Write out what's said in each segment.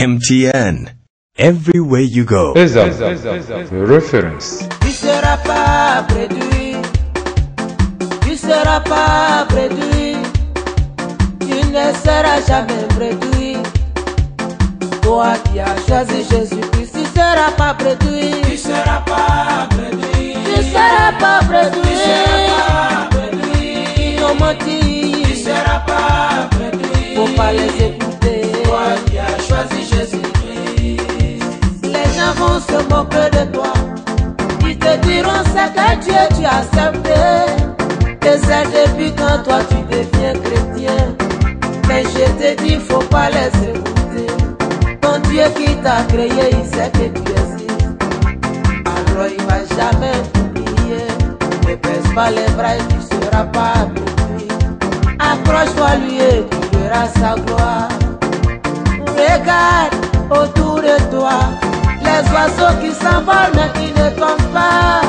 MTN. Everywhere you go. Reference. Tu seras pas préduit. Tu seras pas préduit. Tu ne seras jamais préduit. Toi qui as choisi Jésus-Christ, tu seras pas préduit. Tu seras pas préduit. Tu seras pas préduit. Tu seras pas préduit. Ils ont menti. Tu seras pas préduit. Faut pas les écouter. Toi qui as choisi Jésus-Christ. Les gens vont se moquer de toi. Ils te diront c'est que Dieu tu as accepté. Et c'est depuis quand toi tu deviens chrétien. Mais je te dis faut pas les écouter. Ton Dieu qui t'a créé il sait que tu existes. Alors il va jamais t'oublier. Ne baisse pas les bras et tu seras pas béni. Accroche-toi lui et tu verras sa gloire. Regarde autour de toi. Les oiseaux qui s'envolent mais qui ne tombent pas.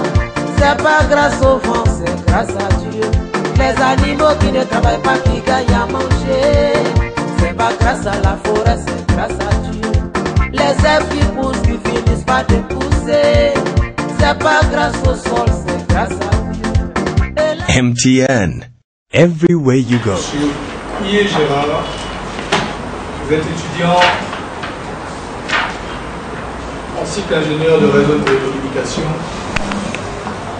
C'est pas grâce au vent, c'est grâce à Dieu. Les animaux qui ne travaillent pas, qui gagnent à manger. C'est pas grâce à la forêt, c'est grâce à Dieu. Les herbes qui poussent, qui finissent par te pousser. C'est pas grâce au sol, c'est grâce à Dieu. MTN. Everywhere you go. Monsieur Ié Gérard, vous êtes étudiant en cycle ingénieur de réseau de télécommunications,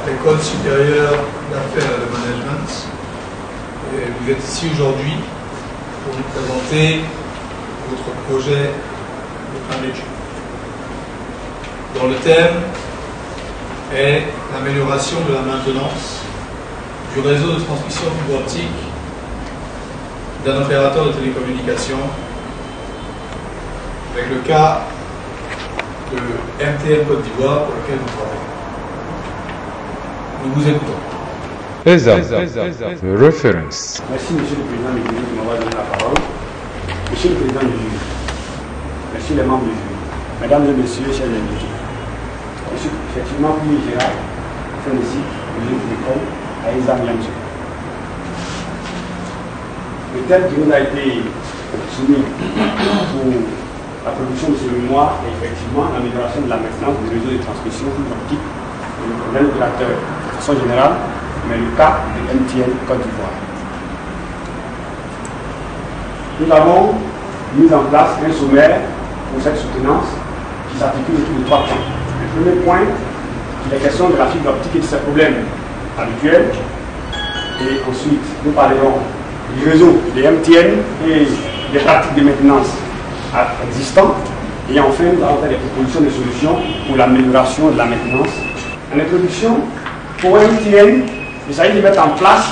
École supérieure d'affaires et de management. Et vous êtes ici aujourd'hui pour nous présenter votre projet de fin d'études, dont le thème est l'amélioration de la maintenance du réseau de transmission fibre optique d'un opérateur de télécommunications, avec le cas de MTN Côte d'Ivoire pour lequel nous travaillons. Nous vous écoutons. Reference. Merci Monsieur le Président du jury de m'avoir donné la parole. Monsieur le Président du jury, merci les membres du jury, Mesdames et Messieurs, chers invités. Je suis effectivement Pierre Gérard, fin de cycle, de l'école à Exam Yamsou. Le thème qui nous a été soumis pour la production de ce mémoire est effectivement l'amélioration de la maintenance du réseau de transmission fibre optique de l'opérateur de façon générale, mais le cas de MTN Côte d'Ivoire. Nous avons mis en place un sommaire pour cette soutenance qui s'articule autour de 3 points. Le premier point, il est question de la fibre optique et de ses problèmes habituels. Et ensuite, nous parlerons du réseau de MTN et des pratiques de maintenance existantes. Et enfin, nous allons faire des propositions de solutions pour l'amélioration de la maintenance. En introduction, pour MTN, il s'agit de mettre en place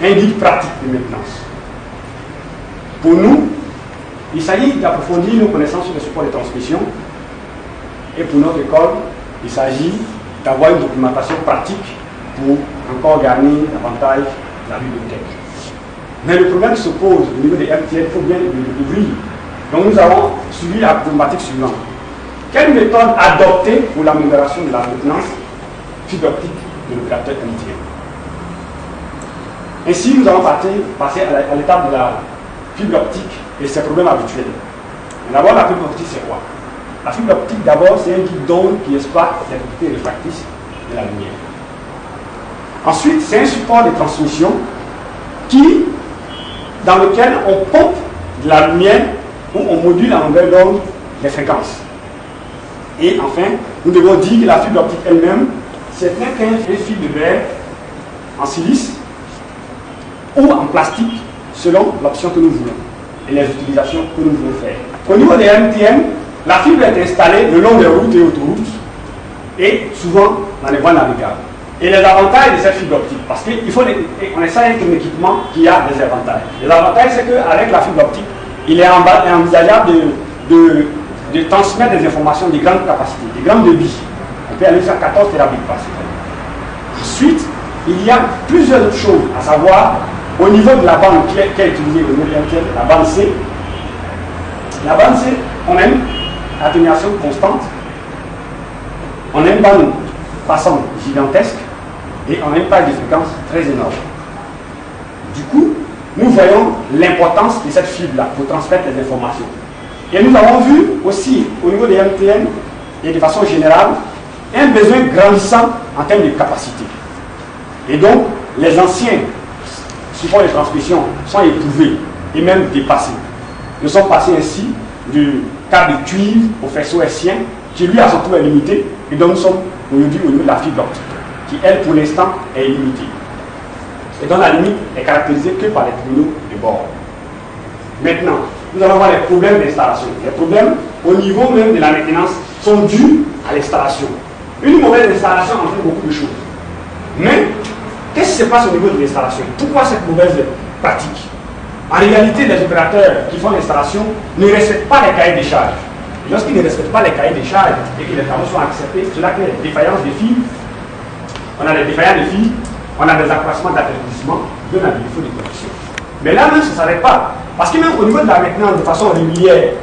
un guide pratique de maintenance. Pour nous, il s'agit d'approfondir nos connaissances sur les supports de transmission. Et pour notre école, il s'agit d'avoir une documentation pratique pour encore gagner davantage la bibliothèque. Mais le problème se pose au niveau des MTN, il faut bien le découvrir. Donc nous avons suivi la problématique suivante. Quelle méthode adopter pour l'amélioration de la maintenance fibre optique de l'opérateur MTN? Ainsi, nous allons passer à l'étape de la fibre optique et ses problèmes habituels. D'abord, la fibre optique, c'est quoi? La fibre optique, d'abord, c'est un guide d'onde qui exploite les propriétés réfractrices de la lumière. Ensuite, c'est un support de transmission dans lequel on pompe de la lumière ou on module la longueur d'onde des fréquences. Et enfin, nous devons dire que la fibre optique elle-même, c'est un fil de verre en silice ou en plastique, selon l'option que nous voulons et les utilisations que nous voulons faire. Au niveau des MTN, la fibre est installée le long des routes et autoroutes et souvent dans les voies navigables. Et les avantages de cette fibre optique, parce qu'on essaie avec un équipement qui a des avantages. Les avantages, c'est qu'avec la fibre optique, il est envisageable de transmettre des informations de grande capacité, de grande débit. On peut aller jusqu'à 14 terabits par seconde. Ensuite, il y a plusieurs autres choses à savoir au niveau de la bande qui est utilisée au niveau de MTN, la bande C. La bande C, on a une atténuation constante, on a une bande passante gigantesque et on a une taille de fréquence très énorme. Du coup, nous voyons l'importance de cette fibre-là pour transmettre les informations. Et nous avons vu aussi au niveau des MTN et de façon générale un besoin grandissant en termes de capacité. Et donc les anciens supports de transmission sont éprouvés et même dépassés. Nous sommes passés ainsi du câble de cuivre au faisceau hertzien qui lui à son tour est limité, et donc nous sommes aujourd'hui au niveau de la fibre optique qui elle pour l'instant est limitée. Et donc la limite est caractérisée que par les terminaux de bord. Maintenant, nous allons voir les problèmes d'installation. Les problèmes au niveau même de la maintenance sont dus à l'installation. Une mauvaise installation entraîne beaucoup de choses. Mais qu'est-ce qui se passe au niveau de l'installation? Pourquoi cette mauvaise pratique? En réalité, les opérateurs qui font l'installation ne respectent pas les cahiers des charges. Et lorsqu'ils ne respectent pas les cahiers des charges et que les travaux sont acceptés, cela crée des défaillances des fils. On a des défaillances des fils, on a des accroissements d'affaiblissement, de la défaut de production. Mais là même, ça ne s'arrête pas. Parce que même au niveau de la maintenance de façon régulière,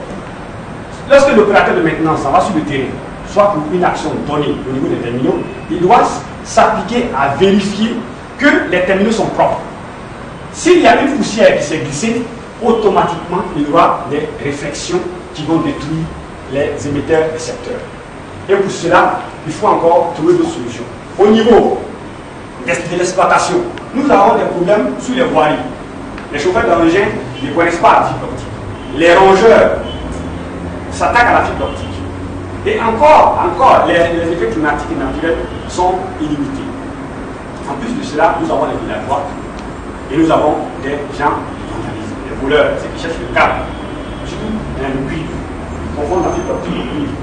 lorsque l'opérateur de maintenance s'en va sur le terrain, soit pour une action donnée au niveau des terminaux, il doit s'appliquer à vérifier que les terminaux sont propres. S'il y a une poussière qui s'est glissée, automatiquement il y aura des réflexions qui vont détruire les émetteurs récepteurs. Et pour cela, il faut encore trouver d'autres solutions. Au niveau de l'exploitation, nous avons des problèmes sur les voiries. Les chauffeurs d'engins ne connaissent pas la fibre optique. Les rongeurs s'attaquent à la fibre optique. Et encore, les effets climatiques et naturels sont illimités. En plus de cela, nous avons les villageois et nous avons des gens qui vandalisent, des voleurs, ceux qui cherchent le câble, surtout le cuivre. Ils confondent la fibre optique et le cuivre.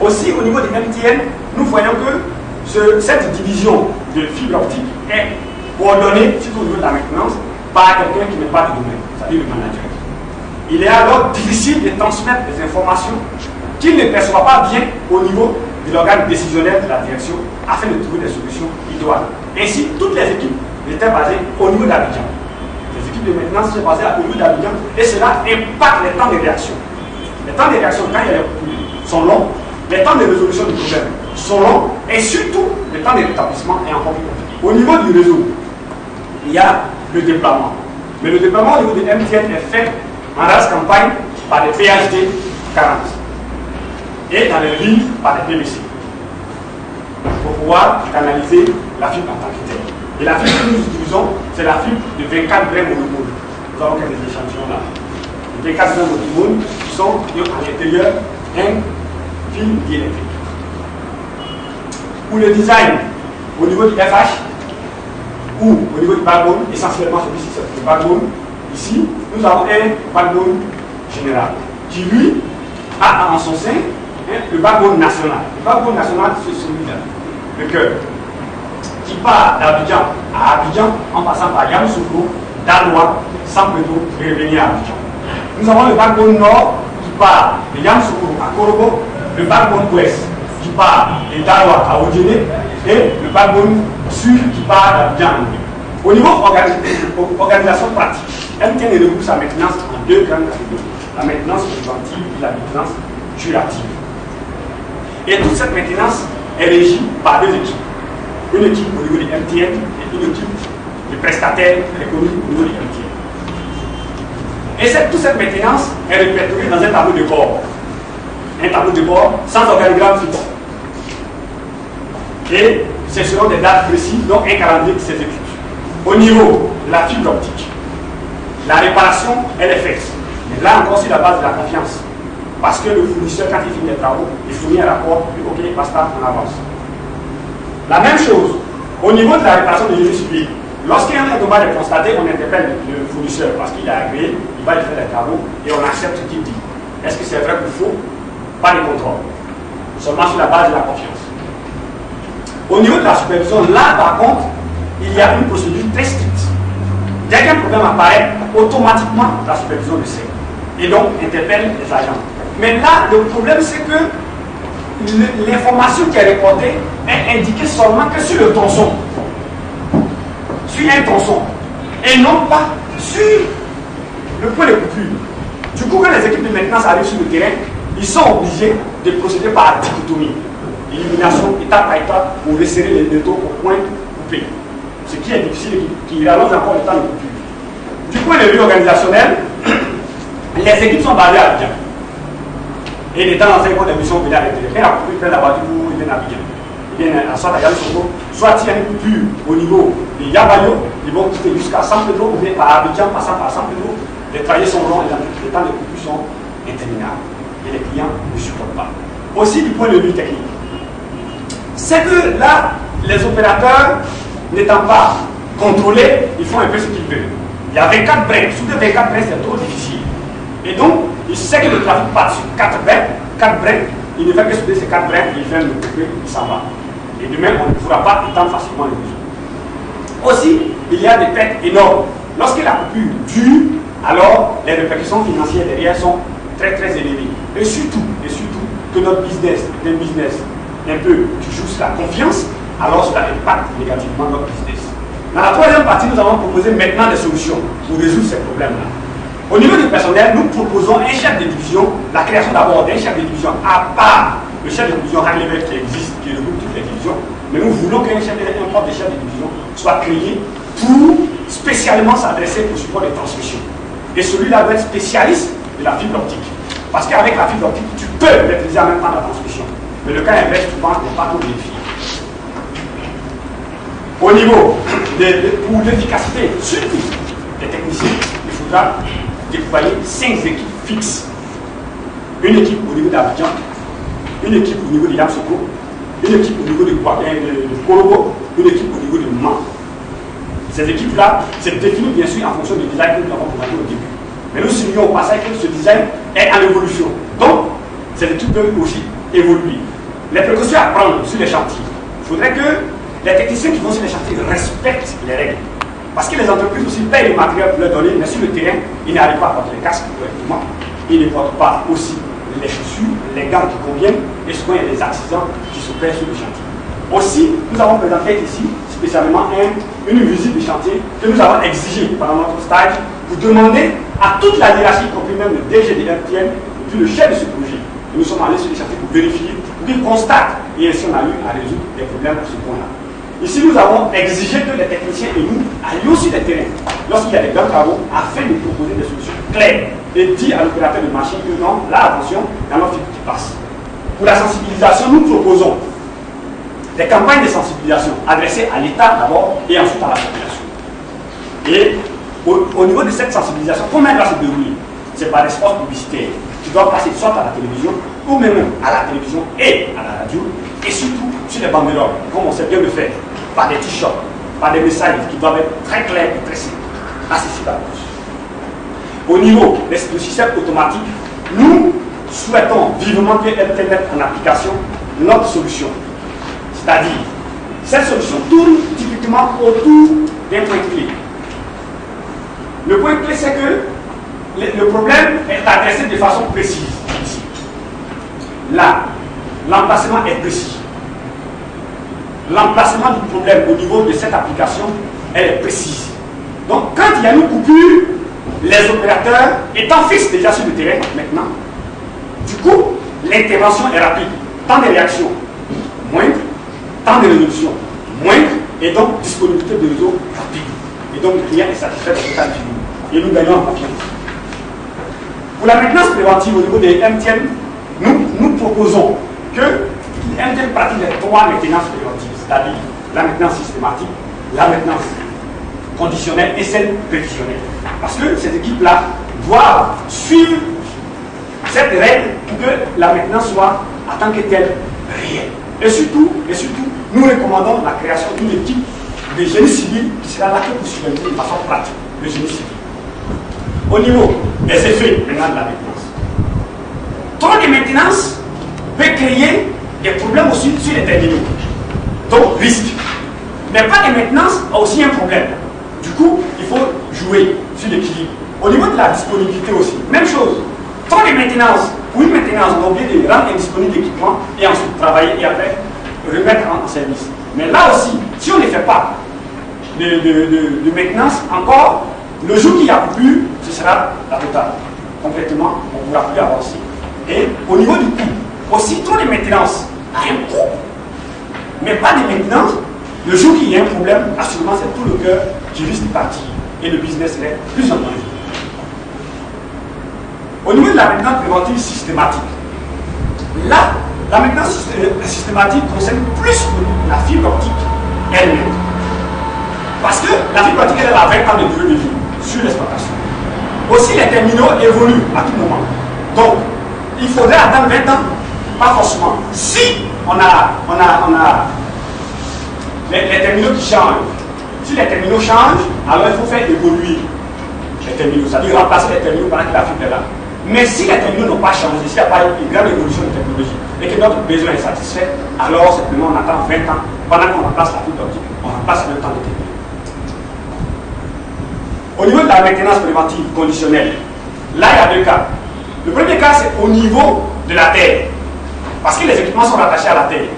Aussi, au niveau des MTN, nous voyons que cette division de fibre optique est coordonnée, surtout au niveau de la maintenance, par quelqu'un qui n'est pas de domaine, c'est-à-dire le manager. Il est alors difficile de transmettre des informations qu'il ne perçoit pas bien au niveau de l'organe décisionnel de la direction afin de trouver des solutions idoines. Ainsi, toutes les équipes étaient basées au niveau d'Abidjan. Les équipes de maintenance sont basées au niveau d'Abidjan et cela impacte les temps de réaction. Les temps de réaction, quand il y a les problèmes, sont longs. Les temps de résolution du problème sont longs et surtout, le temps de rétablissement est encore plus compliqué. Au niveau du réseau, il y a le déploiement. Mais le déploiement au niveau de MTN est fait en race campagne par des PHD 40 et dans les lignes par des PVC pour pouvoir canaliser la fibre en tant que telle. Et la fibre que nous utilisons, c'est la fibre de 24 brins monopôles. Nous avons quelques échantillons là. Les 24 brins monopôles qui sont à l'intérieur un fil diélectrique. Pour le design, au niveau du FH ou au niveau du backbone, essentiellement celui-ci, c'est le backbone. Ici, nous avons un backbone général qui, lui, a en son sein le backbone national. Le backbone national, c'est celui-là, le cœur, qui part d'Abidjan à Abidjan en passant par Yamoussoukro, Daloa, Sampedou, et revenir à Abidjan. Nous avons le backbone nord qui part de Yamoussoukro à Korobo, le backbone ouest qui part de Daloa à Odjene et le backbone sud qui part d'Abidjan. Au niveau organisation pratique, MTN regroupe sa maintenance en deux grandes catégories. La maintenance préventive et la maintenance curative. Et toute cette maintenance est régie par deux équipes. Une équipe au niveau des MTN et une équipe de prestataires reconnus au niveau des MTN. Et toute cette maintenance est répertoriée dans un tableau de bord. Un tableau de bord sans organigramme fixe. Et c'est selon des dates précises, donc un calendrier qui s'exécute. Au niveau de la fibre optique, la réparation, elle est faite. Mais là encore, c'est la base de la confiance. Parce que le fournisseur, quand il finit les travaux, il fournit un rapport, et OK, basta, on avance. La même chose, au niveau de la réparation de génie civil, lorsqu'un dommage est constaté, on interpelle le fournisseur parce qu'il a agréé, il va y faire les travaux et on accepte ce qu'il dit. Est-ce que c'est vrai ou faux? Pas de contrôle. Seulement sur la base de la confiance. Au niveau de la supervision, là par contre, il y a une procédure très stricte. Dès qu'un problème apparaît, automatiquement la supervision le sait. Et donc interpelle les agents. Mais là, le problème c'est que l'information qui est reportée est indiquée seulement que sur le tronçon. Sur un tronçon. Et non pas sur le point de coupure. Du coup, quand les équipes de maintenance arrivent sur le terrain, ils sont obligés de procéder par dichotomie. Élimination étape par étape pour resserrer les taux au point coupé. Ce qui est difficile et qui rallonge encore le temps de coupure. Du point de vue organisationnel, les équipes sont basées à Abidjan. Et les temps dans un cours d'émission, vous venez arrêter. Rien à couper, prennent la voiture, ils viennent à Abidjan. Ils viennent à soit à Yamoussoukro, soit s'il y a une coupure au niveau de Yabayo, ils vont quitter jusqu'à San Pedro, ou bien par Abidjan, passant par San Pedro. Les trajets sont longs, les temps de coupure sont interminables. Et les clients ne supportent pas. Aussi du point de vue technique. C'est que là, les opérateurs n'étant pas contrôlés, ils font un peu ce qu'ils veulent. Il y a 24 brins. Sous les 24 brins, c'est trop difficile. Et donc, il sait que le trafic passe sur 4 brins, il ne fait que souder ces 4 brins, il fait le couper, il s'en va. Et demain, on ne pourra pas étendre facilement le réseau. Aussi, il y a des pertes énormes. Lorsque la coupure dure, alors les répercussions financières derrière sont très très élevées. Et surtout que notre business est un business un peu qui joue sur la confiance, alors cela impacte négativement notre business. Dans la troisième partie, nous avons proposé maintenant des solutions pour résoudre ces problèmes-là. Au niveau du personnel, nous proposons un chef de division, la création d'abord d'un chef de division à part le chef de division high level qui existe, qui regroupe toutes les divisions, mais nous voulons qu'un propre chef de division soit créé pour spécialement s'adresser au support des transmissions. Et celui-là doit être spécialiste de la fibre optique. Parce qu'avec la fibre optique, tu peux maîtriser en même temps la transmission. Mais le cas inverse, souvent, n'est pas tout vérifié. Au niveau pour l'efficacité, surtout des techniciens, il faudra déployer 5 équipes fixes. Une équipe au niveau d'Abidjan, une équipe au niveau de Yamoussoukro, une équipe au niveau de Korobo, une équipe au niveau de Mans. Ces équipes-là, c'est défini bien sûr en fonction du design que nous avons présenté au début. Mais nous soulignons au passage que ce design est en évolution. Donc, ces équipes peuvent aussi évoluer. Les précautions à prendre sur les chantiers. Il faudrait que les techniciens qui vont sur les chantiers respectent les règles. Parce que les entreprises aussi payent le matériel pour leur donner, mais sur le terrain, ils n'arrivent pas à porter les casques correctement. Ils ne portent pas aussi les chaussures, les gants qui conviennent, et souvent il y a des accidents qui s'opèrent sur le chantier. Aussi, nous avons présenté ici spécialement une visite du chantier que nous avons exigée pendant notre stage pour demander à toute la hiérarchie, y compris même le DG de MTN, et puis le chef de ce projet. Et nous sommes allés sur les chantiers pour vérifier, pour qu'ils constatent, et ainsi on a eu à résoudre des problèmes à ce point-là. Ici, nous avons exigé que les techniciens et nous allions sur les terrains lorsqu'il y a des grands travaux afin de proposer des solutions claires et dire à l'opérateur de machine que non, là, attention, il y a notre fibre qui passe. Pour la sensibilisation, nous proposons des campagnes de sensibilisation adressées à l'État d'abord et ensuite à la population. Et au niveau de cette sensibilisation, comment elle va se dérouler? C'est par des spots publicitaires qui doivent passer soit à la télévision ou même à la télévision et à la radio, et surtout sur les banderoles, comme on sait bien le faire, par des t-shirts, par des messages qui doivent être très clairs et très simples, accessibles à tous. Au niveau du système automatique, nous souhaitons vivement que MTN mette en application notre solution. C'est-à-dire, cette solution tourne typiquement autour d'un point clé. Le point clé, c'est que le problème est adressé de façon précise. Ici. Là, l'emplacement est précis. L'emplacement du problème au niveau de cette application, elle est précise. Donc, quand il y a une coupure, les opérateurs étant fixes déjà sur le terrain maintenant, du coup, l'intervention est rapide. Temps de réaction moindre, temps de résolution moindre, et donc disponibilité de réseau rapide. Et donc, le client est satisfait de ce cas de figure. Et nous gagnons en confiance. Pour la maintenance préventive au niveau des MTN, nous proposons que MTN pratique les 3 maintenances préventives, c'est-à-dire la maintenance systématique, la maintenance conditionnelle et celle prévisionnelle. Parce que ces équipes-là doivent suivre cette règle pour que la maintenance soit en tant que telle réelle. Et surtout, nous recommandons la création d'une équipe de génie civil qui sera là que pour superviser de façon pratique le génie civil. Au niveau des effets maintenant de la maintenance, trop de maintenance peut créer des problèmes aussi sur les terminaux. Donc, risque. Mais pas de maintenance a aussi un problème. Du coup, il faut jouer sur l'équilibre. Au niveau de la disponibilité aussi, même chose. Trop de maintenance. Pour une maintenance, on a oublié de rendre indisponible l'équipement et ensuite travailler et après remettre en service. Mais là aussi, si on ne fait pas de maintenance, encore, le jour qu'il y a coupure, ce sera la totale. Concrètement, on ne pourra plus avancer. Et au niveau du coût, aussi trop de maintenance a un coût, mais pas de maintenance. Le jour qu'il y a un problème, assurément c'est tout le cœur qui risque de partir et le business est plus en danger. Au niveau de la maintenance préventive systématique, Là, la maintenance systématique concerne plus la fibre optique elle-même. Parce que la fibre optique, elle a 20 ans de durée de vie sur l'exploitation. Aussi, les terminaux évoluent à tout moment. Donc, il faudrait attendre 20 ans, pas forcément. Si on a les terminaux qui changent, si les terminaux changent, alors il faut faire évoluer les terminaux, c'est-à-dire remplacer les terminaux pendant que la fibre est là. Mais si les terminaux n'ont pas changé, s'il n'y a pas une grande évolution de technologie et que notre besoin est satisfait, alors simplement on attend 20 ans. Pendant qu'on remplace la fibre optique, on remplace le temps de terminaux. Au niveau de la maintenance préventive conditionnelle, là il y a deux cas. Le premier cas, c'est au niveau de la terre. Parce que les équipements sont rattachés à la terre.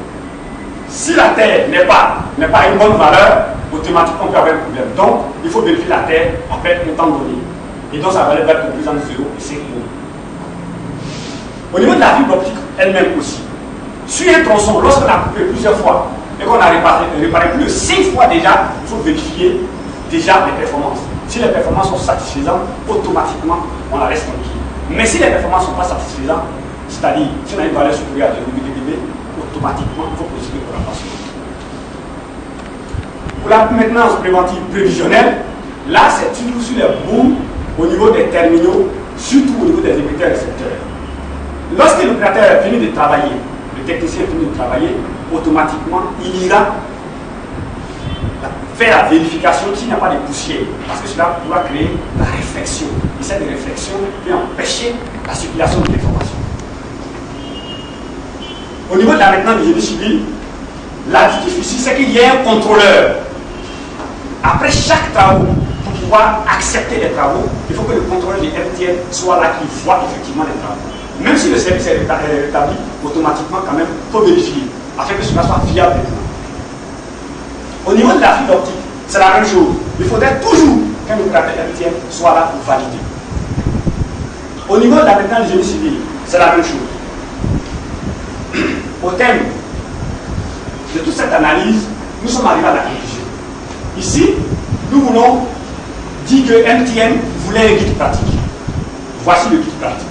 Si la terre n'est pas une bonne valeur, automatiquement on peut avoir un problème. Donc, il faut vérifier la terre après un temps donné. Et donc, sa valeur va être comprise entre 0 et 5 ohms. Au niveau de la fibre optique elle-même aussi, sur un tronçon, lorsqu'on a coupé plusieurs fois et qu'on a réparé plus de 5 fois déjà, il faut vérifier déjà les performances. Si les performances sont satisfaisantes, automatiquement, on la laisse tranquille. Mais si les performances ne sont pas satisfaisantes, c'est-à-dire si on a une valeur supérieure à 0,2 dB, automatiquement, il faut procéder au remplacement. Pour la maintenance préventive prévisionnelle, là, c'est toujours sur les bouts au niveau des terminaux, surtout au niveau des émetteurs récepteurs. Lorsque l'opérateur finit de travailler, le technicien finit de travailler, automatiquement, il ira faire la vérification s'il n'y a pas de poussière, parce que cela pourra créer la réflexion. Et cette réflexion peut empêcher la circulation de l'information. Au niveau de la maintenance du génie civil, l'additif ici, c'est qu'il y ait un contrôleur. Après chaque travaux, pour pouvoir accepter les travaux, il faut que le contrôleur du MTN soit là, qui voit effectivement les travaux. Même si le service est rétabli, automatiquement, quand même, il faut vérifier, afin que cela soit fiable. Au niveau de la fibre optique, c'est la même chose. Il faudrait toujours qu'un opérateur MTN soit là pour valider. Au niveau de la maintenance du génie civil, c'est la même chose. Au terme de toute cette analyse, nous sommes arrivés à la conclusion. Ici, nous voulons dire que MTN voulait un guide pratique. Voici le guide pratique.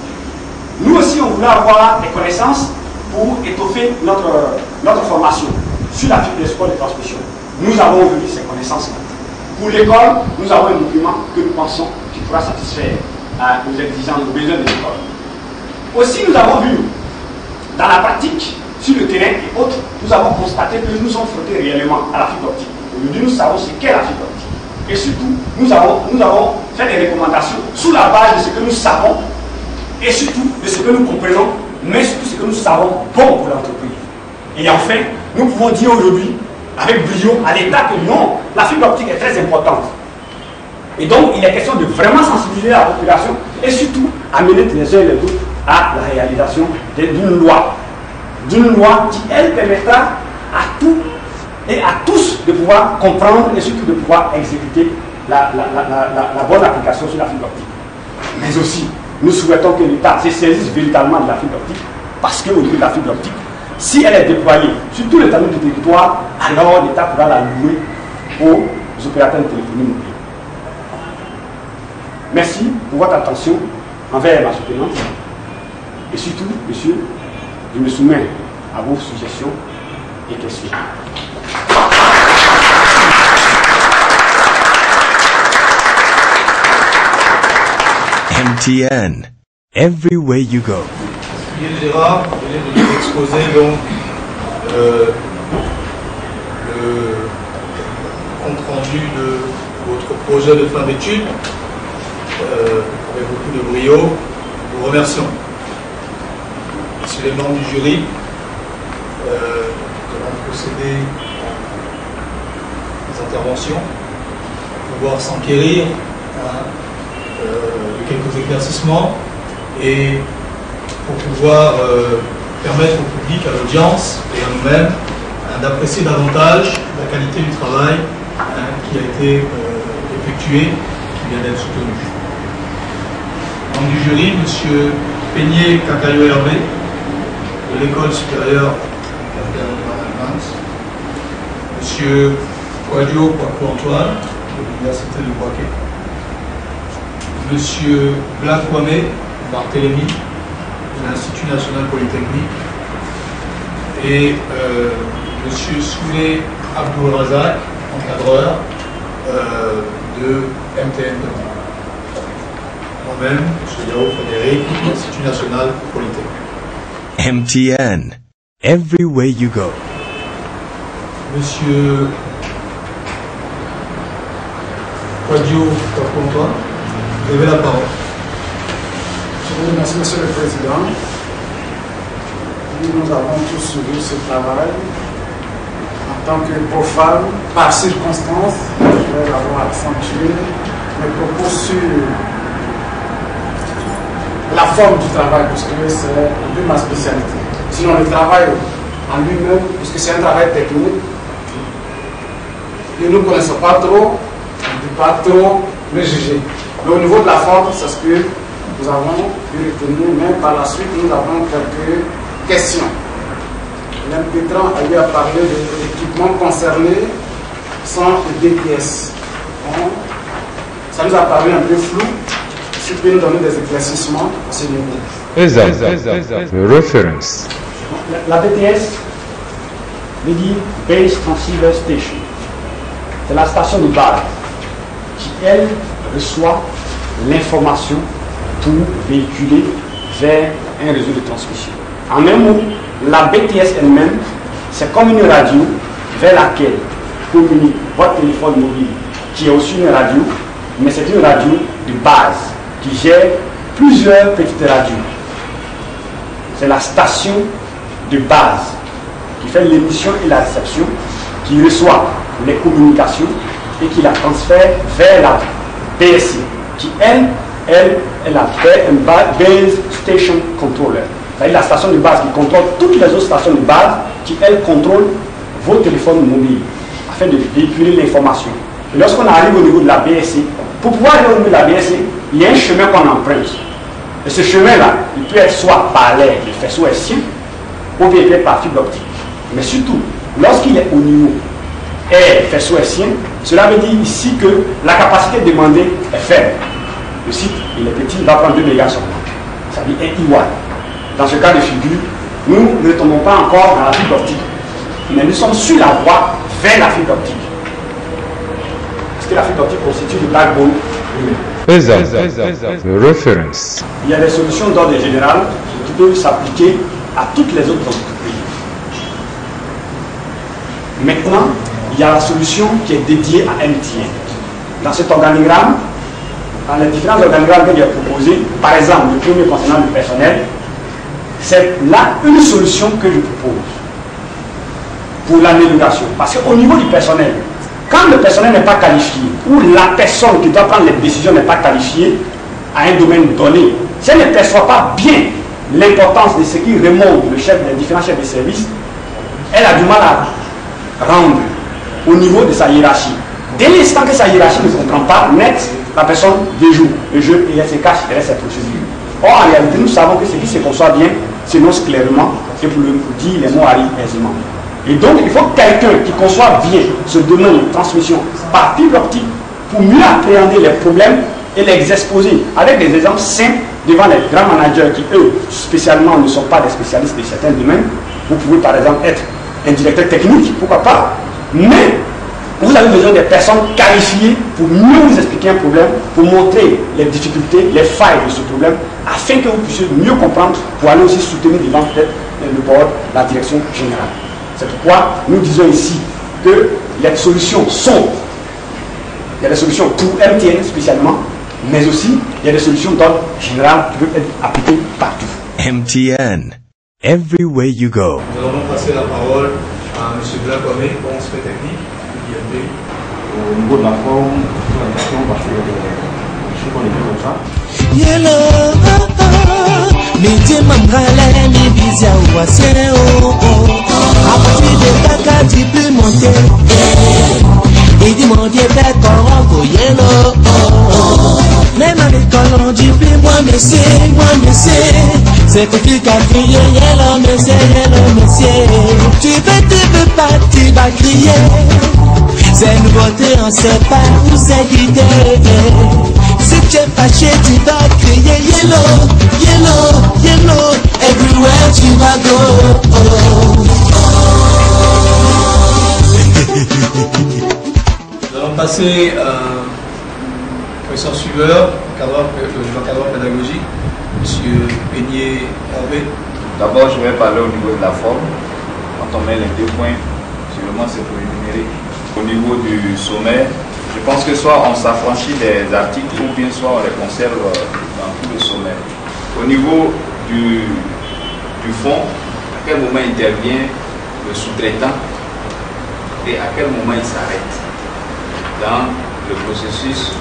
Nous aussi, on voulait avoir des connaissances pour étoffer notre formation sur la fibre de sport de transmission. Nous avons vu ces connaissances-là. Pour l'école, nous avons un document que nous pensons qui pourra satisfaire à nos exigences, nos besoins de l'école. Aussi, nous avons vu dans la pratique, sur le terrain et autres, nous avons constaté que nous sommes frottés réellement à la fibre optique. Aujourd'hui, nous savons ce qu'est la fibre optique. Et surtout, nous avons fait des recommandations sous la base de ce que nous savons et surtout de ce que nous comprenons, mais surtout ce que nous savons bon pour l'entreprise. Et enfin, nous pouvons dire aujourd'hui, avec brio, à l'État que non, la fibre optique est très importante. Et donc, il est question de vraiment sensibiliser la population et surtout amener les uns et les autres à la réalisation d'une loi. D'une loi qui, elle, permettra à tout et à tous de pouvoir comprendre et surtout de pouvoir exécuter la bonne application sur la fibre optique. Mais aussi, nous souhaitons que l'État se saisisse véritablement de la fibre optique, parce qu'au niveau de la fibre optique, si elle est déployée sur tout l'étendue du territoire, alors l'État pourra la louer aux opérateurs de téléphonie mobile. Merci pour votre attention envers ma soutenance. Et surtout, monsieur, je me soumets à vos suggestions et questions. MTN, every way you go. Miguel Gérard venait de nous exposer donc le compte rendu de votre projet de fin d'études avec beaucoup de brio. Nous vous remercions. Messieurs les membres du jury, nous allons procéder aux interventions, pouvoir s'enquérir de quelques éclaircissements et pour pouvoir permettre au public, à l'audience et à nous-mêmes d'apprécier davantage la qualité du travail qui a été effectué, qui vient d'être soutenu. Membre du jury, M. Peigné Cacayo Hervé, de l'École supérieure Management, M. Kouadio Kwaku Antoine, de l'Université de Bouaké, M. Black Kwame Barthélémy, de l'Institut national polytechnique, et Monsieur Soulé Abdul Razak, encadreur de MTN. Moi-même, M. Yao Frédéric, Institut National Polytechnique. MTN. Every way you go. Monsieur Quadio Kapontoa, vous avez la parole. Je vous remercie, Monsieur le Président. Nous avons tous suivi ce travail. En tant que profane, par circonstance, je vais avoir accentué mes propos sur la forme du travail, puisque c'est un peu ma spécialité. Sinon, le travail en lui-même, puisque c'est un travail technique, et nous ne connaissons pas trop, on ne peut pas trop le juger. Mais au niveau de la forme, c'est ce que nous avons pu retenir, mais par la suite, nous avons quelques questions. Mme Pétran a eu à parler de l'équipement concerné sans le DPS. Bon, ça nous a paru un peu flou. Si vous pouvez nous donner des éclaircissements à ce niveau. Reference. La BTS veut dire Base Transceiver Station. C'est la station de base qui, elle, reçoit l'information pour véhiculer vers un réseau de transmission. En un mot, la BTS elle-même, c'est comme une radio vers laquelle communique votre téléphone mobile, qui est aussi une radio, mais c'est une radio de base qui gère plusieurs petites radios. C'est la station de base qui fait l'émission et la réception, qui reçoit les communications et qui la transfère vers la BSC, qui elle est la Base Station Controller. C'est-à-dire la station de base qui contrôle toutes les autres stations de base qui, elles, contrôlent vos téléphones mobiles afin de véhiculer l'information. Et lorsqu'on arrive au niveau de la BSC, pour pouvoir aller au niveau de la BSC, il y a un chemin qu'on emprunte. Et ce chemin-là, il peut être soit par l'air, le faisceau hertzien, ou bien par fibre optique. Mais surtout, lorsqu'il est au niveau air, faisceau hertzien, cela veut dire ici que la capacité demandée est faible. Le site, il est petit, il va prendre 2 mégas seulement. Ça veut dire 1 IWA. Dans ce cas de figure, nous ne tombons pas encore dans la fibre optique, mais nous sommes sur la voie vers la fibre optique. Parce que la fibre optique constitue le backbone lui-même. Reference. Il y a des solutions d'ordre général qui peuvent s'appliquer à toutes les autres entreprises. Maintenant, il y a la solution qui est dédiée à MTN. Dans cet organigramme, dans les différents organigrammes que j'ai proposés, par exemple, le premier concernant le personnel, c'est là une solution que je propose pour l'amélioration. Parce qu'au niveau du personnel, quand le personnel n'est pas qualifié, ou la personne qui doit prendre les décisions n'est pas qualifiée à un domaine donné, si elle ne perçoit pas bien l'importance de ce qui remonte le chef des différents chefs de service, elle a du mal à rendre au niveau de sa hiérarchie. Dès l'instant que sa hiérarchie ne comprend pas net, la personne déjoue le jeu et elle se cache derrière ses procédures. Or, en réalité, nous savons que ce qui se conçoit bien s'énonce clairement et pour le dire, les mots arrivent aisément. Et donc, il faut quelqu'un qui conçoit bien ce domaine de transmission par fibre optique pour mieux appréhender les problèmes et les exposer avec des exemples simples devant les grands managers qui, eux, spécialement, ne sont pas des spécialistes de certains domaines. Vous pouvez, par exemple, être un directeur technique, pourquoi pas. Mais vous avez besoin des personnes qualifiées pour mieux vous expliquer un problème, pour montrer les difficultés, les failles de ce problème, afin que vous puissiez mieux comprendre pour aller aussi soutenir devant peut-être le board, la direction générale. C'est pourquoi nous disons ici que les solutions sont, il y a des solutions pour MTN spécialement, mais aussi il y a des solutions d'ordre général qui peuvent être appliquées partout. MTN. Every way you go. Nous allons passer la parole à M. Blacomé, conseiller technique, IMD. Au niveau de la forme, la question, parce que je sais qu'on est bien comme ça. Yellow, midi mambrale, mi bizia ouassé, oh oh. À partir de caca, tu peux monter. Et dis mon Dieu, bête, on yellow, oh oh. Même avec colon, du plus, moi, monsieur. C'est compliqué qu'à crier, yellow, monsieur. Tu peux pas, tu vas crier. C'est nouveauté, on sait pas où c'est guidé. Si tu es fâché, tu dois crier yellow, everywhere tu vas go. passer au professeur suiveur, l'encadreur pédagogique, M. Peigné Hervé. D'abord, je vais parler au niveau de la forme. Quand on met les 2 points, sûrement c'est pour énumérer. Au niveau du sommaire, je pense que soit on s'affranchit des articles ou bien soit on les conserve dans tout le sommaire. Au niveau du fond, à quel moment intervient le sous-traitant et à quel moment il s'arrête dans le processus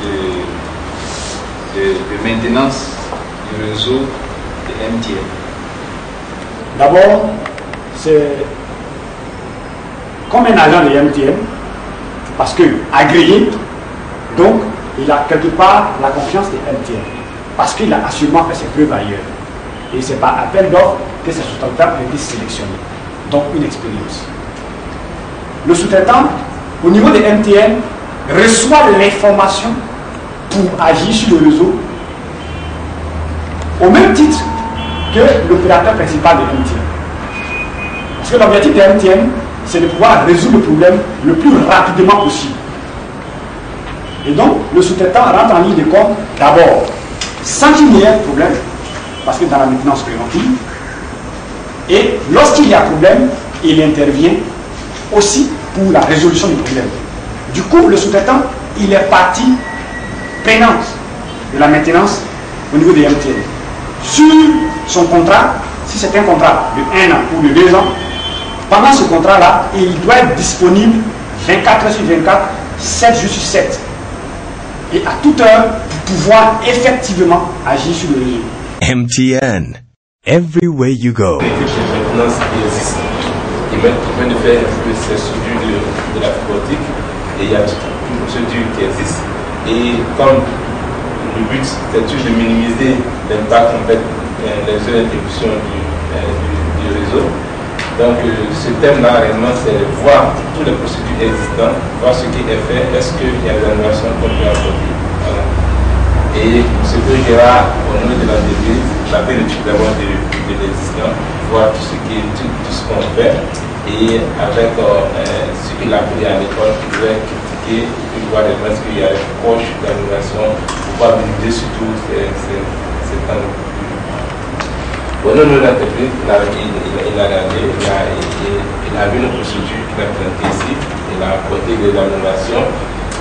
de maintenance du réseau de MTN. D'abord, c'est comme un agent de MTN, parce que agréé, donc il a quelque part la confiance de MTN, parce qu'il a assurément fait ses preuves ailleurs. Et c'est par appel d'offres que ces sous-traitants ont été sélectionnés. Donc une expérience. Le sous-traitant, au niveau de MTN, reçoit l'information pour agir sur le réseau au même titre que l'opérateur principal de MTN. Parce que l'objectif de MTN, c'est de pouvoir résoudre le problème le plus rapidement possible. Et donc, le sous-traitant rentre en ligne de compte d'abord, sans qu'il y ait un problème, parce que dans la maintenance préventive, et lorsqu'il y a problème, il intervient aussi pour la résolution du problème. Du coup, le sous-traitant, il est partie prenante de la maintenance au niveau des MTN. Sur son contrat, si c'est un contrat de 1 an ou de 2 ans, pendant ce contrat-là, il doit être disponible 24 heures sur 24, 7 jours sur 7. Et à toute heure, pour pouvoir effectivement agir sur le réseau. MTN. Every way you go. L'équipe de maintenance qui existe, ils viennent de faire un peu ces suivis de la fibre optique et il y a toute une procédure qui existe. Et comme le but c'est toujours de minimiser l'impact en fait, les heures d'exécution du réseau. Donc ce thème-là réellement c'est voir toutes les procédures existantes, voir ce qui est fait, est-ce qu'il y a des innovations qu'on peut apporter. Voilà. Et ce que il y aura au niveau de la DD, la vérification d'abord de l'existant, voir tout ce qu'on fait et avec ce qu'il a appris à l'école, il va critiquer et voir les gens qu'il y a une proche d'innovation, pouvoir valider surtout ces temps. Au nom de l'entreprise, il a regardé, il a vu nos procédures qu'il a présentées ici, il a apporté de l'innovation.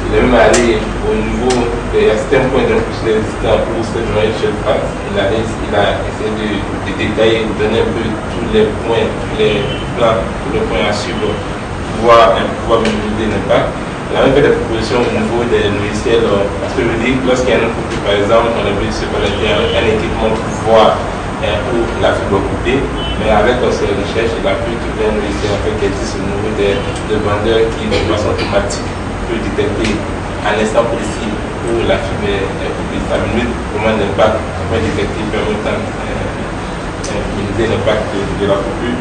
Il est même allé au niveau de certains points de procédure existants pour cette nouvelle phase. Il a essayé de détailler, de donner un peu tous les points, tous les plans, tous les points à suivre pour pouvoir minimiser l'impact. Il a même fait des propositions au niveau des logiciels. Parce que je dis, lorsqu'il y a un coupé, par exemple, on a vu se connecter à un équipement pour voir où la fibre coupée, mais avec ses recherches, il a pu trouver un logiciel qui existe au niveau des vendeurs qui, de façon automatique, détecter à l'instant précis où la fibre est coupée. Ça limite vraiment l'impact, peut détecter permettant de limiter l'impact de la coupure.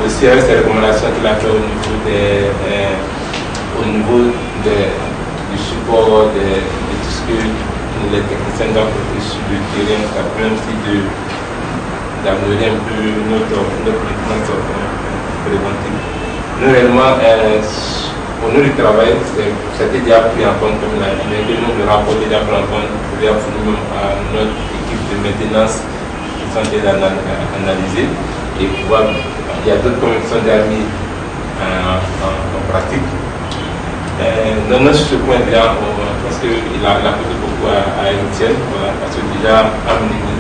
Aussi avec ces recommandations qu'il a fait au niveau du support de tout ce que les techniciens doivent faire sur le terrain, ça permet aussi d'améliorer un peu notre maintenance préventive. Nous réellement au niveau du travail, c'était déjà pris en compte comme la vie, nous le rapport déjà pris en compte, nous avons fourni à notre équipe de maintenance qui sont déjà analysées et pouvoir, il y a d'autres qui sont déjà mis en pratique. Dans ce point-là, parce qu'il a apporté beaucoup à Etienne, voilà, parce que déjà,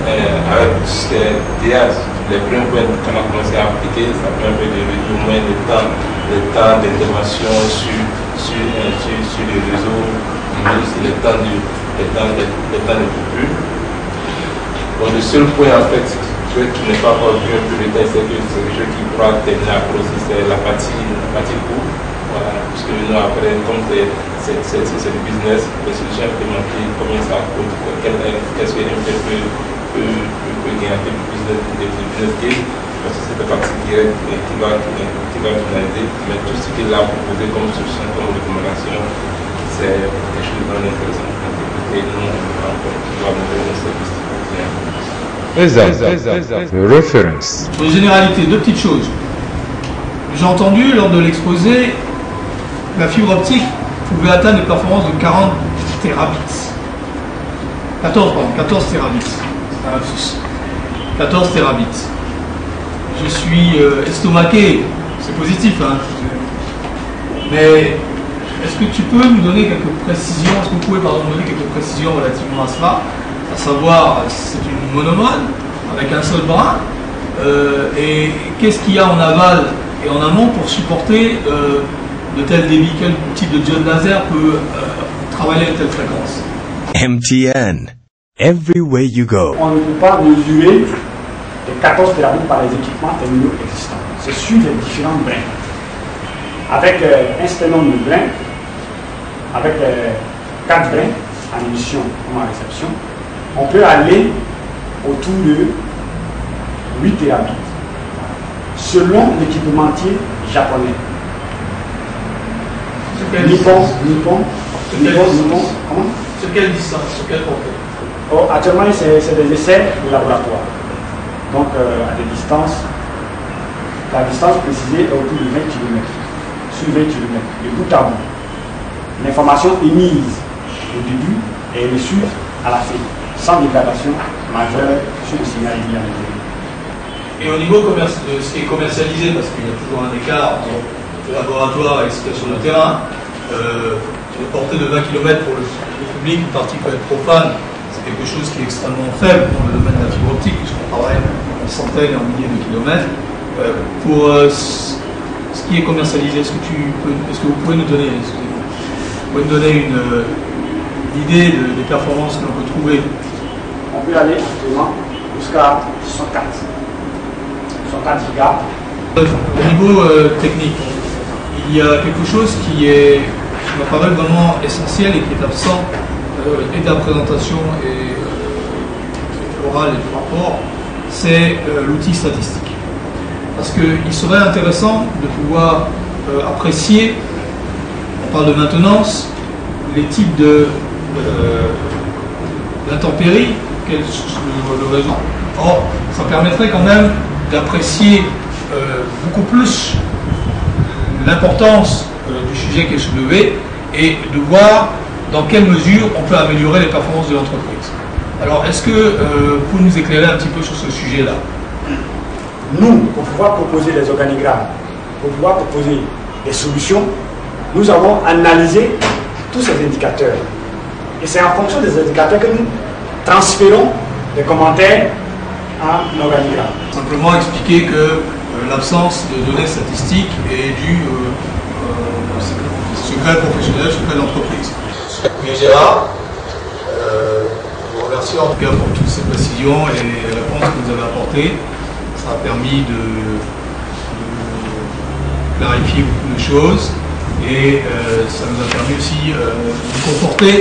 avec déjà les premiers points qu'on a commencé à appliquer, ça permet de réduire au moins le temps d'intervention sur le réseau, mais aussi le temps de coupure. Bon, le seul point en fait qui n'est pas encore vu un peu le temps, c'est que c'est quelque chose qui pourra terminer après aussi, c'est la partie coût. Voilà, parce que nous après, comme c'est le business, les solutions implémentées, combien ça coûte, qu'est-ce que MTN peut gagner en termes de business case, parce que c'est la partie directe qui va finaliser, mais tout ce qu'il a proposé comme solution, comme recommandation, c'est quelque chose de vraiment intéressant pour interpréter. Nous, on va montrer nos services. Reference. En généralité, deux petites choses. J'ai entendu lors de l'exposé, la fibre optique pouvait atteindre des performances de 40 terabits. 14 terabits. 14 terabits. Je suis estomaqué, c'est positif, hein. Mais est-ce que tu peux nous donner quelques précisions, est-ce que vous pouvez pardon, nous donner quelques précisions relativement à cela, à savoir c'est une monomode avec un seul bras, et qu'est-ce qu'il y a en aval et en amont pour supporter de tels débits, quel type de diode laser peut travailler à telle fréquence? MTN. Every way you go. On ne peut pas mesurer les 14 terabits par les équipements terminaux existants. C'est sur les différents brins. Avec un certain nombre de brins, avec 4 brins en émission ou en réception, on peut aller autour de 8 terabits selon l'équipementier japonais. Nippon, comment? Sur quelle distance? Sur quelle portée? Oh, actuellement, c'est des essais de laboratoire. Donc, à des distances, la distance précisée est autour de 20 km. Sur 20 km, de bout à bout. L'information émise au début est reçue à la fin, sans dégradation majeure sur le signal émis à l'intérieur. Et au niveau de ce qui est commercialisé, parce qu'il y a toujours un écart entre le laboratoire et ce qu'il y a sur le terrain, une portée de 20 km pour le public, une partie peut être profane, c'est quelque chose qui est extrêmement faible dans le domaine de la fibre optique, puisqu'on travaille en centaines et en milliers de kilomètres. Pour ce qui est commercialisé, est-ce que vous pouvez nous donner, une idée des performances que l'on peut trouver? On peut aller actuellement jusqu'à 104 gigas. Au niveau technique, il y a quelque chose qui me paraît vraiment essentiel et qui est absent et de la présentation et orale et du rapport, c'est l'outil statistique. Parce qu'il serait intéressant de pouvoir apprécier, on parle de maintenance, les types d'intempéries auxquelles le réseau. Or, ça permettrait quand même d'apprécier beaucoup plus l'importance du sujet qui est soulevé et de voir dans quelle mesure on peut améliorer les performances de l'entreprise. Alors, est-ce que vous pouvez nous éclairer un petit peu sur ce sujet-là? Nous, pour pouvoir proposer des organigrammes, pour pouvoir proposer des solutions, nous avons analysé tous ces indicateurs. Et c'est en fonction des indicateurs que nous transférons des commentaires à l'organigramme. Simplement expliquer que l'absence de données statistiques est due au secret professionnel, secret d'entreprise. Mais Gérard, je vous remercie en tout cas pour toutes ces précisions et les réponses que vous avez apportées. Ça a permis de clarifier beaucoup de choses et ça nous a permis aussi de nous conforter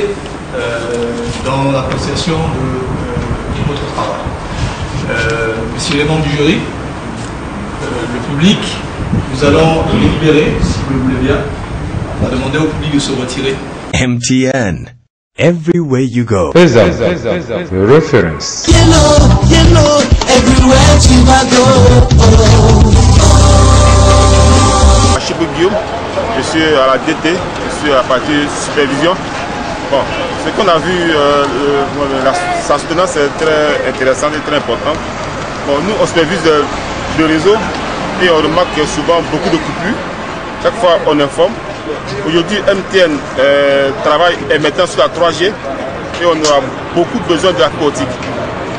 dans l'appréciation de votre travail. Messieurs les membres du jury, le public, nous allons délibérer, si vous le voulez bien. On va demander au public de se retirer. MTN. Every way you go. Reference. Everywhere you go. Chibou Guillaume, je suis à la DT, je suis à la partie supervision. Bon, ce qu'on a vu, sa soutenance est très intéressante et très importante. Bon, nous, on supervise le réseau et on remarque souvent beaucoup de coupures. Chaque fois, on informe. Aujourd'hui, MTN travaille maintenant sur la 3G et on aura beaucoup besoin de la cotique.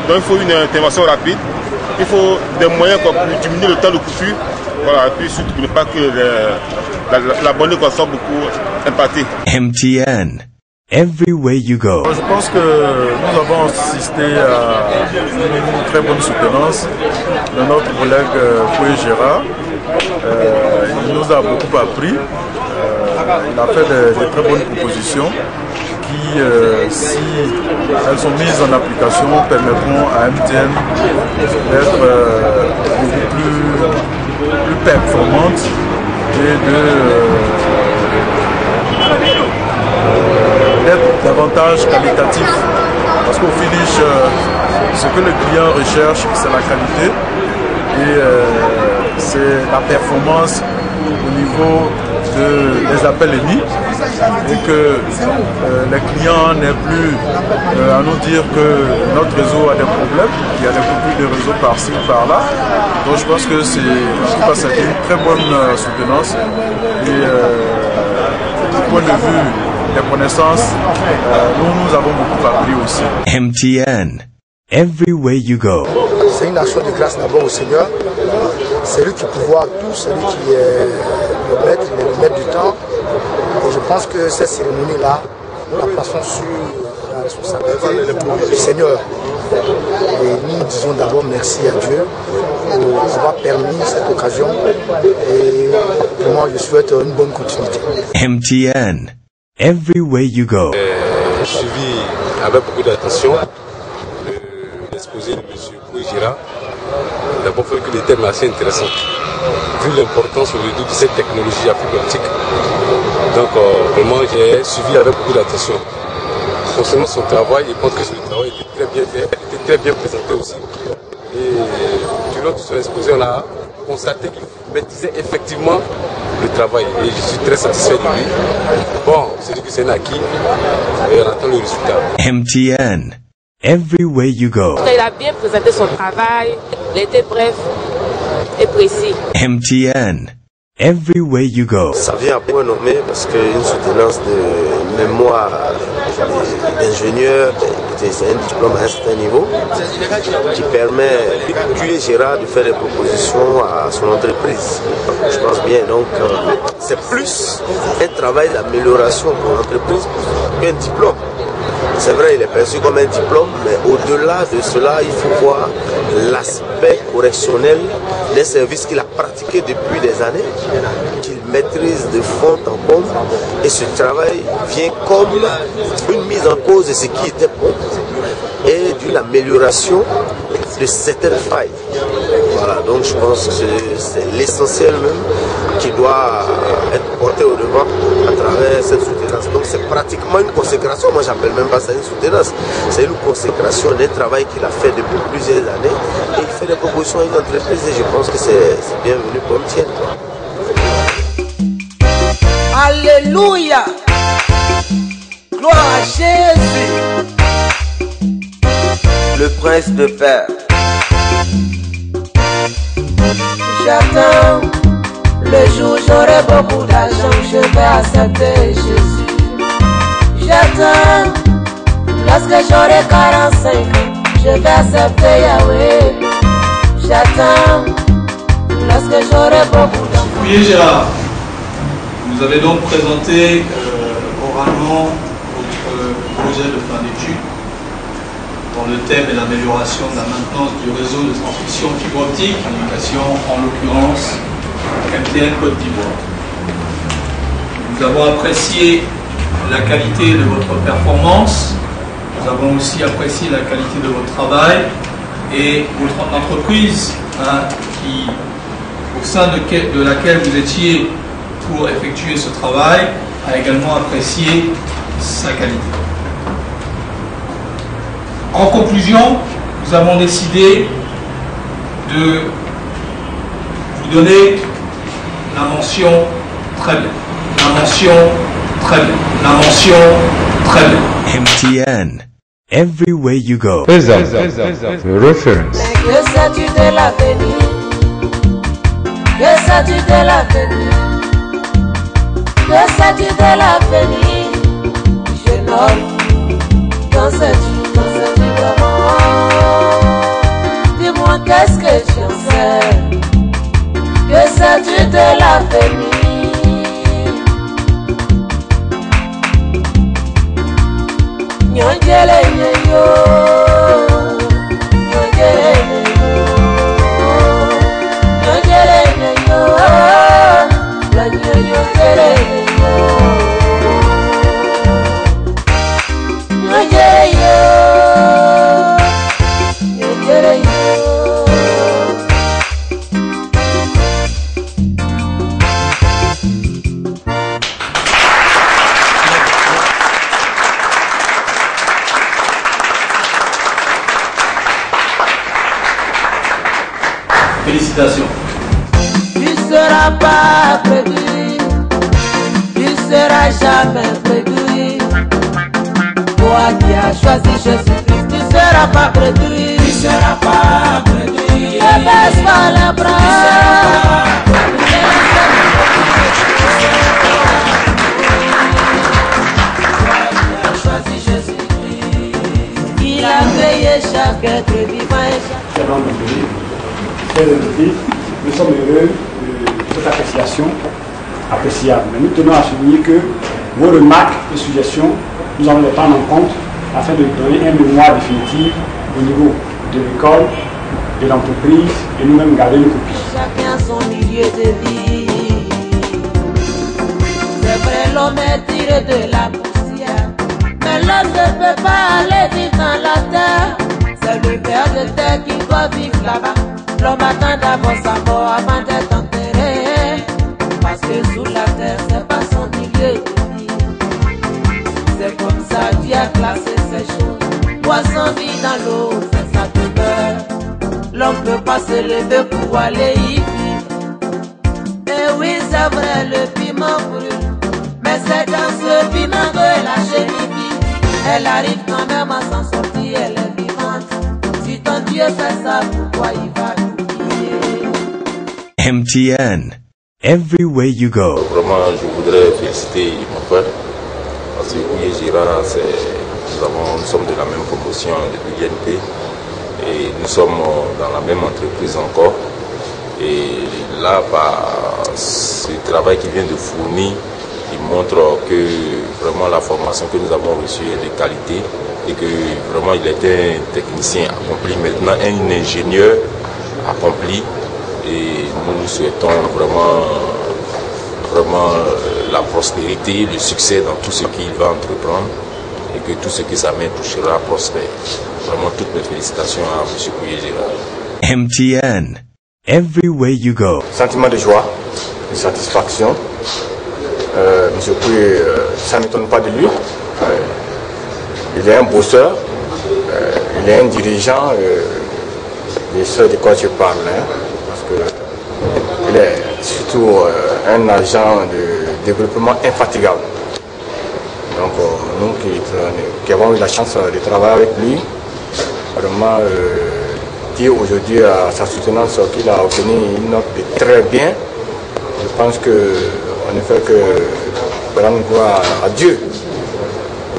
Donc, il faut une intervention rapide. Il faut des moyens pour diminuer le temps de coupure. Voilà, et puis surtout pour ne pas que l'abonné soit beaucoup impacté. MTN. Every way you go. Je pense que nous avons assisté à une très bonne soutenance de notre collègue Foué Gérard. Il nous a beaucoup appris. Il a fait de très bonnes propositions qui, si elles sont mises en application, permettront à MTN d'être beaucoup plus performante et d'être davantage qualitatif. Parce qu'au finish, ce que le client recherche, c'est la qualité et c'est la performance au niveau des appels émis. et que les clients n'aient plus à nous dire que notre réseau a des problèmes, il y a des coupures de réseau par-ci ou par-là. Donc je pense que c'est une très bonne soutenance et du point de vue des connaissances, nous avons beaucoup appris aussi. MTN, everywhere you go. C'est une action de grâce d'abord au Seigneur. C'est lui qui pouvoir tout, c'est lui qui est le maître du temps. Et je pense que cette cérémonie-là, nous la passons sur la responsabilité du Seigneur. Et nous disons d'abord merci à Dieu pour avoir permis cette occasion. Et vraiment, je souhaite une bonne continuité. MTN, everywhere you go. J'ai suivi avec beaucoup d'attention l'exposé de M. Kouijira. D'abord, il faut que les thèmes assez intéressants, vu l'importance aujourd'hui de cette technologie à fibre optique. Donc, vraiment, j'ai suivi avec beaucoup d'attention. Concernant son travail, je pense que son travail était très bien fait, était très bien présenté aussi. Et durant tout son exposé, on a constaté qu'il maîtrisait effectivement le travail. Et je suis très satisfait de lui. Bon, c'est que c'est un acquis et on attend le résultat. MTN, everywhere you go. Il a bien présenté son travail, il était bref et précis. MTN, everywhere you go. Ça vient à point nommé parce qu'une soutenance de mémoire d'ingénieur, c'est un diplôme à un certain niveau qui permet à Gérard de faire des propositions à son entreprise. Je pense bien, donc c'est plus un travail d'amélioration pour l'entreprise qu'un diplôme. C'est vrai, il est perçu comme un diplôme, mais au-delà de cela, il faut voir l'aspect correctionnel des services qu'il a pratiqués depuis des années, qu'il maîtrise de fond en comble, et ce travail vient comme une mise en cause de ce qui était bon et d'une amélioration de certaines failles. Voilà, donc je pense que c'est l'essentiel même qui doit être porté au devant à travers cette soutenance. Donc c'est pratiquement une consécration, moi j'appelle même pas ça une soutenance, c'est une consécration d'un travail qu'il a fait depuis plusieurs années et il fait des propositions à une entreprise et je pense que c'est bienvenu pour MTN. Alléluia, gloire à Jésus, le prince de paix. J'attends le jour où j'aurai beaucoup d'argent, je vais accepter Jésus. J'attends lorsque j'aurai 45 ans, je vais accepter Yahweh. J'attends lorsque j'aurai beaucoup d'argent. Oui, Gérard, vous avez donc présenté oralement votre projet de fin d'études dont le thème est l'amélioration de la maintenance du réseau de transmission fibre optique, communication en l'occurrence MTN Côte d'Ivoire. Nous avons apprécié la qualité de votre performance, nous avons aussi apprécié la qualité de votre travail et votre entreprise qui, au sein de laquelle vous étiez pour effectuer ce travail, a également apprécié sa qualité. En conclusion, nous avons décidé de vous donner la mention très bien, la mention très bien, la mention très bien. MTN, everywhere you go. Reference. Que sais-tu de l'avenir? Que sais-tu de l'avenir? Que sais-tu de l'avenir? Jeune homme, qu'en sais-tu? Dis-moi qu'est-ce que tu en sais? Que sais-tu de l'avenir? Nyongele nyeyo, nyongele nyeyo, nyongele nyeyo, la nyongele nyeyo, nyongele yo. Félicitations. Tu seras pas prévu, tu seras seras jamais réduit. Toi qui as choisi Jésus-Christ, tu seras pas réduit. Tu seras pas réduit. Ne baisse pas les bras. Il a veillé chaque être vivant et chaque... Nous sommes heureux de cette appréciation appréciable. Mais nous tenons à souligner que vos remarques et suggestions, nous allons les prendre en compte afin de donner un mémoire définitif au niveau de l'école, de l'entreprise et nous-mêmes garder une copie. Chacun son milieu de vie. C'est vrai, l'homme est tiré de la poussière, mais l'homme ne peut pas aller vivre dans la terre. C'est le père de terre qui doit vivre là-bas. L'homme attend d'abord sa mort avant d'être enterré, parce que sous la terre c'est pas son milieu de vie. C'est comme ça Dieu a classé ces choses. Poisson vit dans l'eau, c'est sa demeure. L'homme peut pas se lever pour aller y vivre. Et oui c'est vrai, le piment brûle, mais c'est dans ce piment que la chérie vit. Elle arrive quand même à s'en sortir, elle est vivante. Si ton Dieu fait ça, pourquoi il va t'oublier? MTN. Everywhere you go. Vraiment, je voudrais féliciter mon frère. Parce que Kouye Gérard, nous sommes de la même promotion de l'INP. Et nous sommes dans la même entreprise encore. Et là, par ce travail qu'il vient de fournir, il montre que vraiment la formation que nous avons reçue est de qualité et que vraiment il était un technicien accompli, maintenant un ingénieur accompli, et nous souhaitons vraiment la prospérité, le succès dans tout ce qu'il va entreprendre et que tout ce que sa main touchera prospère. Vraiment toutes mes félicitations à M. Kouye Gérard. MTN. Everywhere you go. Sentiment de joie, de satisfaction. M. Kouye, ça ne m'étonne pas de lui. Il est un bosseur, il est un dirigeant de ce de quoi je parle, parce qu'il est surtout un agent de développement infatigable. Donc nous qui avons eu la chance de travailler avec lui, vraiment dire aujourd'hui à sa soutenance qu'il a obtenu une note de très bien, je pense qu'on ne fait que rendre gloire à Dieu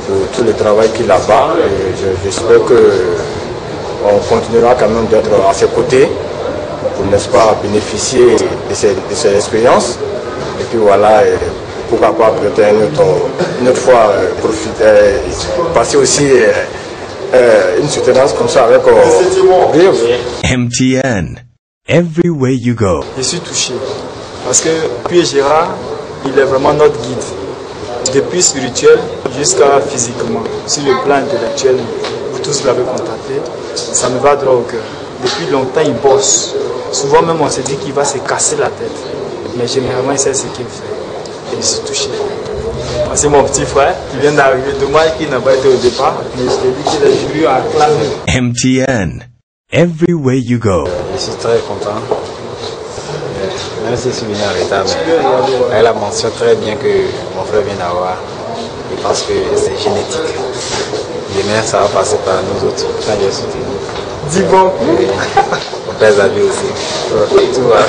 pour tout le travail qu'il a bas, et j'espère qu'on continuera quand même d'être à ses côtés pour, n'est-ce pas, bénéficier de ces expériences. Et puis voilà, pourquoi pas peut-être une autre fois passer aussi une soutenance comme ça avec MTN. Everywhere you go. Je suis touché parce que Kouye Gérard, il est vraiment notre guide. Depuis spirituel jusqu'à physiquement. Sur le plan intellectuel, vous tous l'avez contacté, ça me va droit au cœur. Depuis longtemps, il bosse. Souvent même, on se dit qu'il va se casser la tête. Mais généralement, il sait ce qu'il fait. Et je suis touché. C'est mon petit frère qui vient d'arriver. Dommage qu'il n'a pas été au départ, mais je t'ai dit qu'il a joué à classe. MTN. Everywhere you go. Je suis très content. Même si je suis venu en retard, mais elle a mentionné très bien que mon frère vient d'avoir. Je pense que c'est génétique. Demain, ça va passer par nous autres. Quand j'ai soutenu. Dis bon. Mon père Zabi aussi. Tout va.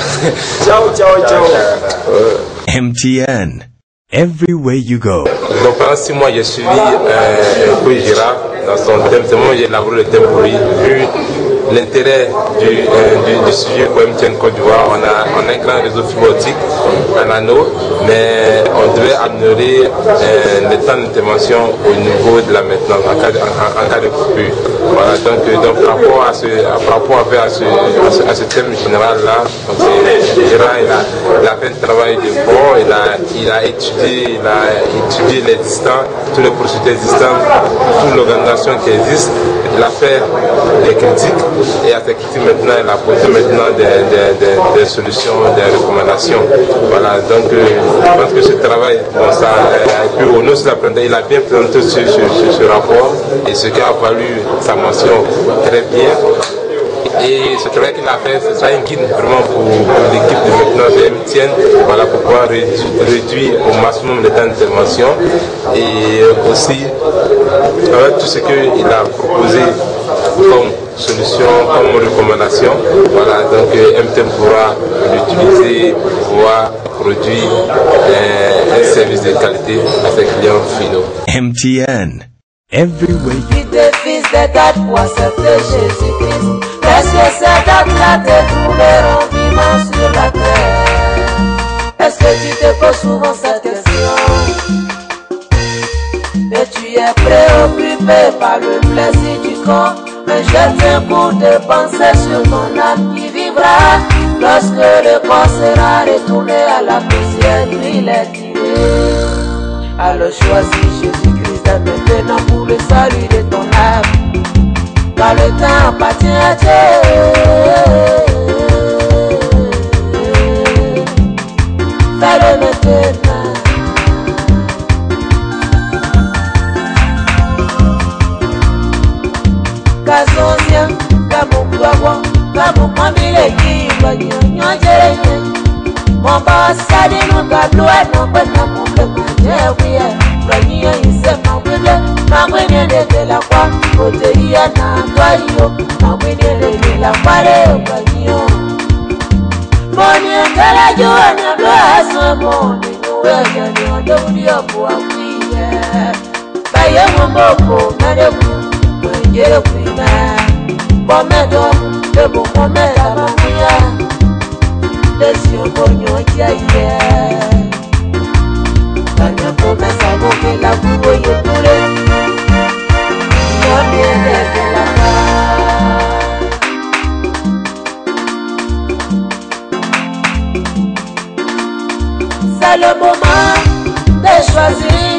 Ciao, ciao, ciao. MTN. Everywhere you go. Donc pendant 6 mois, j'ai suivi Kouye Gérard dans son thème. C'est moi qui j'ai élaboré le thème pour lui. Vu l'intérêt du sujet pour MTN Côte d'Ivoire, on a un grand réseau fibre optique, un anneau, mais on devait améliorer le temps d'intervention au niveau de la maintenance en cas de coupure. Voilà, donc par rapport à ce thème général-là, Gérard il a fait un travail de fond, il a étudié l'existant, tous les procédures existantes, toute l'organisation qui existe, il a fait des critiques. Et à cette critique maintenant, il a posé maintenant des solutions, des recommandations. Voilà, donc je pense que ce travail, bon, ça a pu au nom de l'apprentissage, il a bien présenté ce rapport et ce qui a valu sa mention très bien. Et ce travail qu'il a fait, ce sera un guide vraiment pour l'équipe de maintenance de tienne, voilà, pour pouvoir réduire au maximum le temps d'intervention et aussi avec tout ce qu'il a proposé comme solution, comme recommandation. Voilà, donc MTN pourra l'utiliser pour pouvoir produire un service de qualité à ses clients finaux. MTN. Every way. Des fils des dates pour accepter Jésus-Christ. Est-ce que ces dates-là te trouveront vivant sur la terre? Est-ce que tu te poses souvent cette question? Et tu es préoccupé par le plaisir du corps? Mais jette un coup de pensée sur ton âme qui vivra lorsque le corps sera retourné à la poussière, il est tiré. Alors choisis Jésus-Christ maintenant pour le salut de ton âme, car le temps appartient à Dieu. Fais-le maintenant. Kazozia, Kamukwagwa, Kamukwamile Kiba, Nyonye, Momba Sadi, no Gablua, no Panamuka, Jewia, Rania is a Mawilla, Mawina de la Qua, Oteia, Nagayo, Mawina de la Pare, Banyo. Monia Galayo and a blast morning, where you're the Buakia. By a Mumbo, Madame. Yere kuima, bomedo, debo momela mamuya, desio bonyo jaye. Kanya promesa boke la kubo yekure, yone leke la ka. C'est le moment de choisir.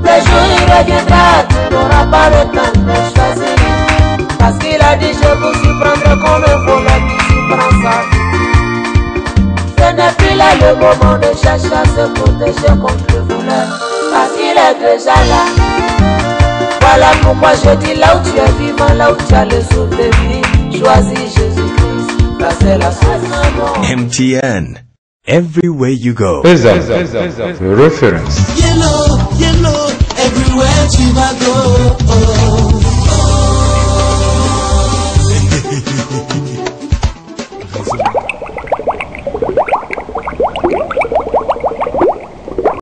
Le jour il reviendra, tu n'auras pas le temps de choisir. Parce qu'il a dit je vous surprendrai comme un voleur qui surprend sa vie. Ce n'est plus là le moment de chercher à se protéger contre le voleur, parce qu'il est déjà là. Voilà pourquoi je dis là où tu es vivant, là où tu as le souffle de vie, choisis Jésus-Christ, ça c'est la solution. MTN. Everywhere you go. Reference. Yellow.